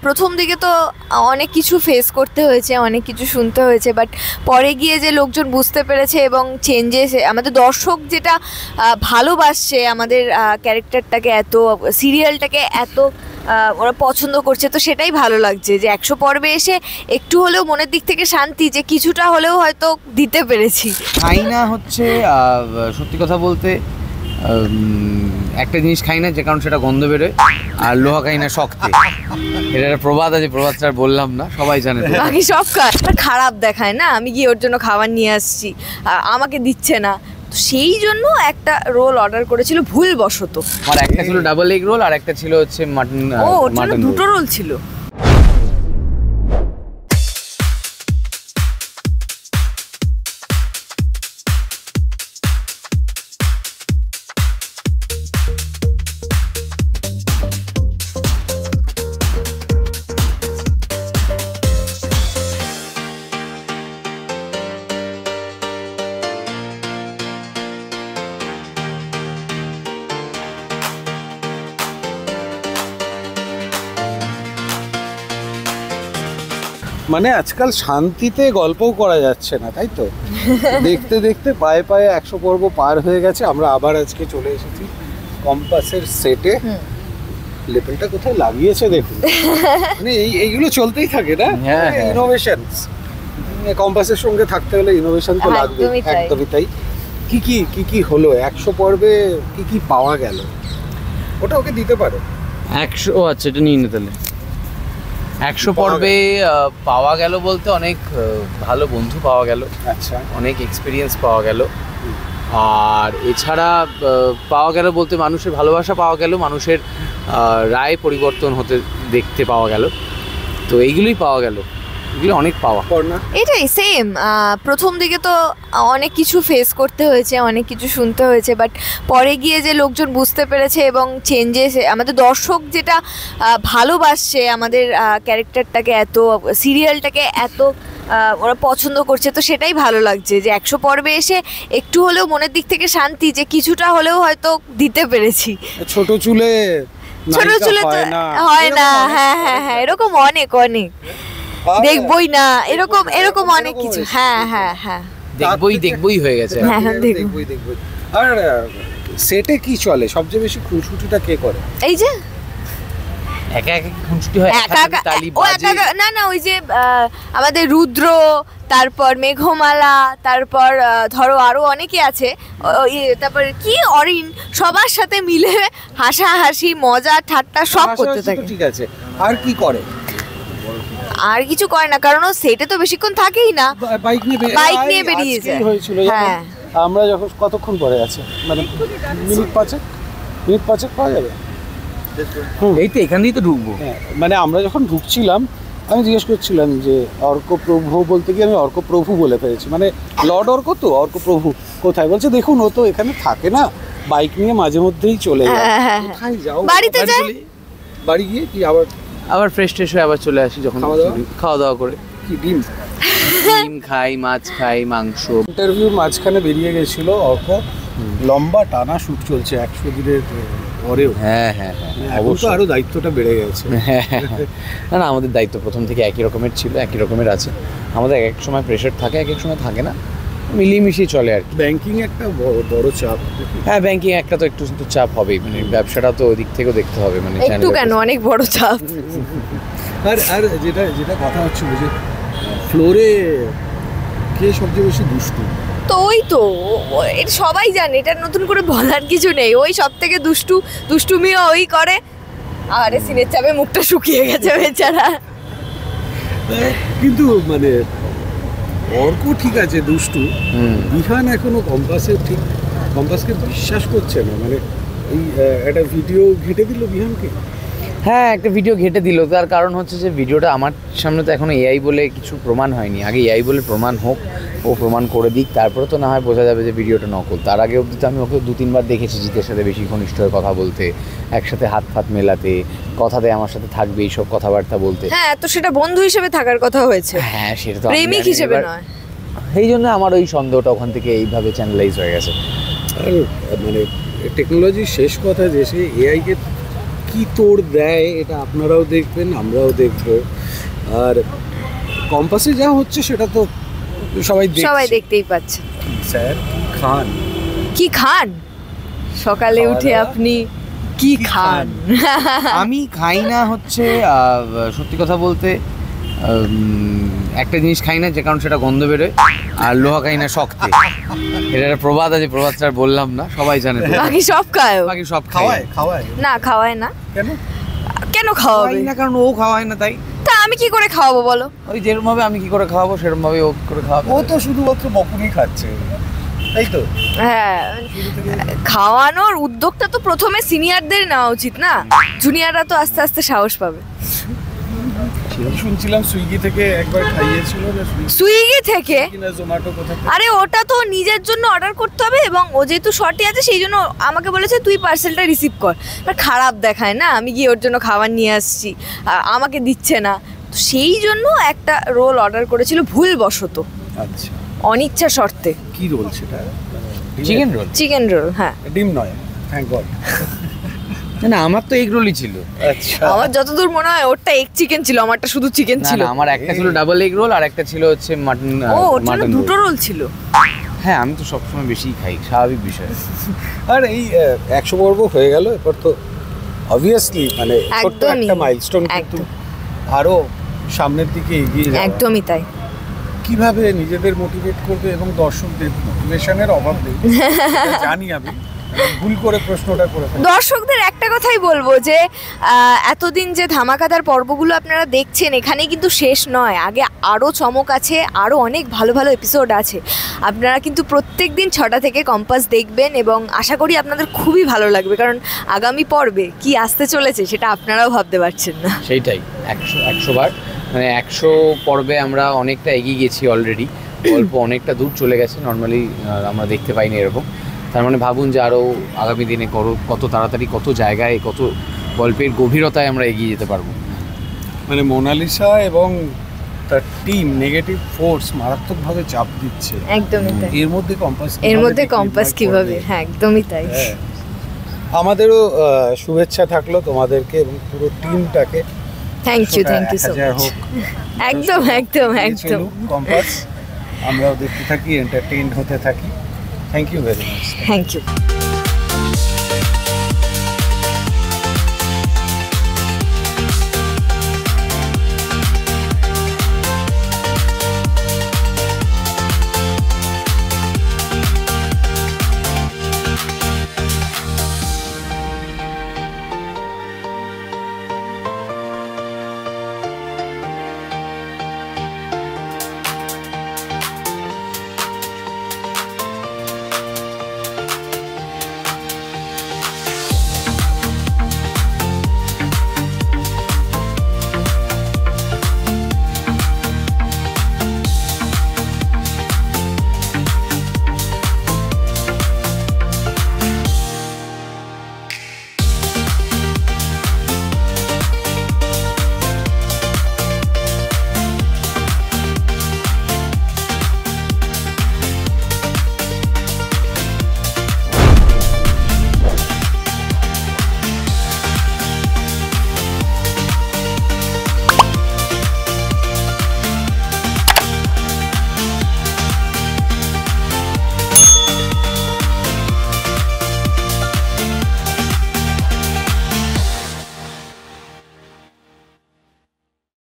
প্রথম দিকে তো অনেক কিছু ফেস করতে হয়েছে, অনেক কিছু শুনতে হয়েছে, বাট পরে গিয়ে যে লোকজন বুঝতে পেরেছে এবং চেঞ্জেস, আমাদের দর্শক যেটা ভালোবাসছে আমাদের ক্যারেক্টারটাকে, এত সিরিয়ালটাকে এত ওরা পছন্দ করছে, তো সেটাই ভালো লাগছে যে 100 পর্বে এসে একটু হলেও মনের দিক থেকে শান্তি, যে কিছুটা হলেও হয়তো দিতে পেরেছি। খাই না হচ্ছে সত্যি কথা বলতে একটা জিনিস খাই না যে কারণ সেটা গন্ধ বেরোয়, আর লোহা খাই না শক্তে। এটা একটা প্রবাদ আছে, প্রবাদটা বললাম না, সবাই জানে। বাকি সব খারাপ দেখায় না, আমি গিয়ে ওর জন্য খাবার নিয়ে আসছি, আমাকে দিচ্ছে না, তো সেই জন্য একটা রোল অর্ডার করেছিল ভুলবশত। আর একটা ছিল ডাবল এগ রোল, আর একটা ছিল হচ্ছে মাটন। মাটন দুটো রোল ছিল। মানে আজকাল শান্তিতে গল্পও করা যাচ্ছে না, তাই তো? দেখতে দেখতে পায়ে পায়ে 100 পর্ব পার হয়ে গেছে। আমরা আবার আজকে চলে এসেছি কম্পাসের সেটে। লেপেলটা কোথায় লাগিয়েছে দেখুন। মানে এইগুলো চলতেই থাকে না, ইনোভেশন। কম্পাসের সঙ্গে থাকতে হলে ইনোভেশন তো লাগবে। একদমই তাই। কি হলো 100 পর্বে, কি পাওয়া গেল? ওটা ওকে দিতে পারো। 100, আচ্ছা এটা নিয়ে নিতে। 100 পর্বে পাওয়া গেল বলতে অনেক ভালো বন্ধু পাওয়া গেল, আচ্ছা, অনেক এক্সপিরিয়েন্স পাওয়া গেল, আর এছাড়া পাওয়া গেল বলতে মানুষের ভালোবাসা পাওয়া গেল, মানুষের রায় পরিবর্তন হতে দেখতে পাওয়া গেল। তো এইগুলোই পাওয়া গেল, এগুলো অনেক পাওয়া। এটাই সেম, প্রথম দিকে তো অনেক কিছু ফেস করতে হয়েছে, অনেক কিছু শুনতে হয়েছে, বাট পরে গিয়ে যে লোকজন বুঝতে পেরেছে এবং চেঞ্জেস, আমাদের দর্শক যেটা ভালোবাসছে আমাদের ক্যারেক্টারটাকে, এত সিরিয়ালটাকে এত ওরা পছন্দ করছে, তো সেটাই ভালো লাগছে যে 100 পর্বে এসে একটু হলেও মনের দিক থেকে শান্তি, যে কিছুটা হলেও হয়তো দিতে পেরেছি। ছোট চুলে হয় না, হ্যাঁ হ্যাঁ হ্যাঁ, এরকম অনেক দেখবই না, এরকম অনেক কিছু। হ্যাঁ হ্যাঁ হ্যাঁ, দেখবই হয়ে গেছে। দেখবই। আর সেটে কি চলে সবচেয়ে বেশি? খুনসুটিটা কে করে? এই যে একা খুনসুটি হয়, না ওই যে আমাদের রুদ্র, তারপর মেঘমালা, তারপর ধরো আরো অনেকে আছে, তারপর কি অরিন, সবার সাথে মিলে হাসাহাসি মজা ঠাট্টা সব করতে থাকে। ঠিক আছে, আর কি করে? আর কিছু করে না, কারণ ও সেটে তো বেশিক্ষণ থাকেই না, বাইক নিয়ে বেরিয়ে যায়। হ্যাঁ, আমরা যখন কতক্ষণ পরে আছে, মানে মিনিট পাঁচেক পাওয়া যাবে। এই তো এখান দিয়েই তো ঢুকবো। মানে আমরা যখন ঢুকছিলাম আমি জিজ্ঞেস করছিলাম যে অর্কপ্রভু বলতে গিয়ে আমি অর্কপ্রভু বলে ফেলেছি, মানে লর্ড অর্ক তো, অর্কপ্রভু কোথায়? বলছে দেখুন ও তো এখানে থাকে না, বাইক নিয়ে মাঝে মধ্যেই চলে যায়। কোথায় যাও? বাড়িতে যাই। বাড়ি গিয়ে কি আবার ফ্রেশ হয়ে আবার চলে আসি, যখন খাওয়া দাওয়া করে। কি ডিম খাই, মাছ খাই, মাংস। ইন্টারভিউর মাঝখানে বেরিয়ে গেছিল অর্ক, লম্বা টানা শুট চলছে 100 দিনের পরেও। হ্যাঁ, অবশ্য আরো দায়িত্বটা বেড়ে গেছে। না আমাদের দায়িত্ব প্রথম থেকে একই রকমের ছিল, একই রকমের আছে। আমাদের এক সময় প্রেশার থাকে, এক সময় থাকে না, মিলিয়ে মিশিয়ে চলে আর কি। ব্যাংকিং একটা বড় চাপ। হ্যাঁ, ব্যাংকিং একটা তো একটু চাপ হবেই, মানে ব্যবসাটা তো ওই দিক থেকেও দেখতে হবে, মানে একটু কেন, অনেক বড় চাপ। আর যেটা কথা হচ্ছে যে ফ্লোরে কে সবচেয়ে বেশি দুষ্টু? তো ওই তো এটা সবাই জানে, এটা নতুন করে বলার কিছু নেই, ওই সব থেকে দুষ্টুমিও ওই করে। আরে সিনের চাপে মুখটা শুকিয়ে গেছে বেচারা। কিন্তু মানে অর্ক ঠিক আছে দুষ্টু, বিহান এখনো কম্পাসকে বিশ্বাস করছে না। মানে এই একটা ভিডিও ঘেঁটে দিল বিহানকে। হ্যাঁ, একটা ভিডিও ঘেঁটে দিল, তার কারণ হচ্ছে যে ভিডিওটা আমার সামনে তো এখনো এআই বলে কিছু প্রমাণ হয়নি। আগে এআই বলে প্রমাণ হোক, ও প্রমাণ করে দিক, তারপরে তো না হয় বোঝা যাবে যে ভিডিওটা নকল। তার আগে অবধি তো আমি ওকে 2-3 বার দেখেছি জিতের সাথে বেশি ঘনিষ্ঠ হয়ে কথা বলতে, একসাথে হাত ফাত মেলাতে, কথাতে আমার সাথে থাকবে এইসব কথাবার্তা বলতে। হ্যাঁ, তো সেটা বন্ধু হিসেবে থাকার কথা হয়েছে। হ্যাঁ, সেটা তো প্রেমিক হিসেবে নয়। সেই জন্য আমার ওই সন্দেহটা ওখান থেকে এইভাবে চ্যানেলাইজ হয়ে গেছে। আর মানে টেকনোলজির শেষ কথা যে সে এআইকে কি তোড় দেয় এটা আপনারাও দেখবেন, আমরাও দেখব। আর কম্পাসে যা হচ্ছে সেটা তো সবাই দেখতেই পাচ্ছে। স্যার খান কি খান সকালে উঠে আপনি কি খান? আমি খাই না হচ্ছে সত্যি কথা বলতে একটা জিনিস খাই না যে কারণ সেটা গন্ধ বেরোয়, আর লোহা খাই না শক্তে। এটা একটা প্রবাদ আছে, প্রবাদটা বললাম না, সবাই জানে। বাকি সব খায়, বাকি সব খাওয়ায় না খাওয়ায় না। কেন খাওয়াবে না? কারণ ও খাওয়ায় না তাই। তা আমি কি করে খাওয়াবো বলো? ওই যেরকম ভাবে আমি কি করে খাওয়াবো সেরকম ভাবে ও কি করে খাওয়াবো। ও তো শুধুমাত্র বকুনি খাচ্ছে, তাই তো? হ্যাঁ, খাওয়ানোর উদ্যোগটা তো প্রথমে সিনিয়রদের নেওয়া উচিত না, জুনিয়ররা তো আস্তে আস্তে সাহস পাবে। শুনছিলাম সুইগি থেকে একবার খাইয়েছিল না? সুইগি থেকে না জোম্যাটো কোথা থেকে? আরে ওটা তো নিজের জন্য অর্ডার করতে হবে, এবং ও যেহেতু শর্টে আছে সেই জন্য আমাকে বলেছে তুই পার্সেলটা রিসিভ কর। আর খারাপ দেখায় না আমি গিয়ে ওর জন্য খাবার নিয়ে আসছি, আমাকে দিচ্ছে না। তো সেই জন্য একটা রোল অর্ডার করেছিল ভুলবশত, আচ্ছা, অনিচ্ছা শর্তে। কি রোল সেটা? Chicken roll. চিকেন রোল, হ্যাঁ। ডিম নয়, থ্যাংক গড। না আমার তো এগ রোলই ছিল। আচ্ছা, আমার যতদূর মনে হয় ওরটা এগ চিকেন ছিল, আমারটা শুধু চিকেন না ছিল। না, আমার একটা ছিল ডাবল এগ রোল আর একটা ছিল হচ্ছে মাটন। ও ওটা দুটো রোল ছিল। হ্যাঁ, আমি তো সবসময় বেশি খাই, স্বাভাবিক বিষয়। আর এই 100 পর্ব হয়ে গেল, এরপর তো অবভিয়াসলি মানে ছোট্ট একটা মাইলস্টোন, কিন্তু আরো সামনের দিকে এগিয়ে যাওয়া। একদমই তাই। কিভাবে নিজেদের মোটিভেট করবে এবং দর্শকদের মোটিভেশনের অভাব নেই, জানি আমি। ভুল করে প্রশ্নটা করে ফেলি। দর্শকদের একটা কথাই বলবো যে এতদিন যে ধামাকাদার পর্বগুলো আপনারা দেখছেন এখানেই কিন্তু শেষ নয়, আগে আরও চমক আছে, আরও অনেক ভালো ভালো এপিসোড আছে। আপনারা কিন্তু প্রত্যেক দিন 6টা থেকে কম্পাস দেখবেন এবং আশা করি আপনাদের খুবই ভালো লাগবে, কারণ আগামী পর্বে কি আসতে চলেছে সেটা আপনারাও ভাবতে পারছেন না। সেইটাই 100 বার, মানে 100 পর্বে আমরা অনেকটা এগিয়ে গেছি অলরেডি, গল্প অনেকটা দূর চলে গেছে, নর্মালি আমরা দেখতে পাইনি এরকম। তার মানে ভাবুন যে আরও আগামী দিনে কত তাড়াতাড়ি কত জায়গায় কত গল্পের গভীরতায় আমরা এগিয়ে যেতে পারবো। মানে মোনালিসা এবং তার টিম নেগেটিভ ফোর্স মারাত্মকভাবে চাপ দিচ্ছে। একদমই তাই। এর মধ্যে কম্পাস কিভাবে, হ্যাঁ একদমই তাই। আমাদেরও শুভেচ্ছা থাকলো তোমাদেরকে এবং পুরো টিমটাকে। Thank you so much. একদম কম্পাস আমরাও দেখতে থাকি, এন্টারটেইনড হতে থাকি। Thank you very much. Thank you.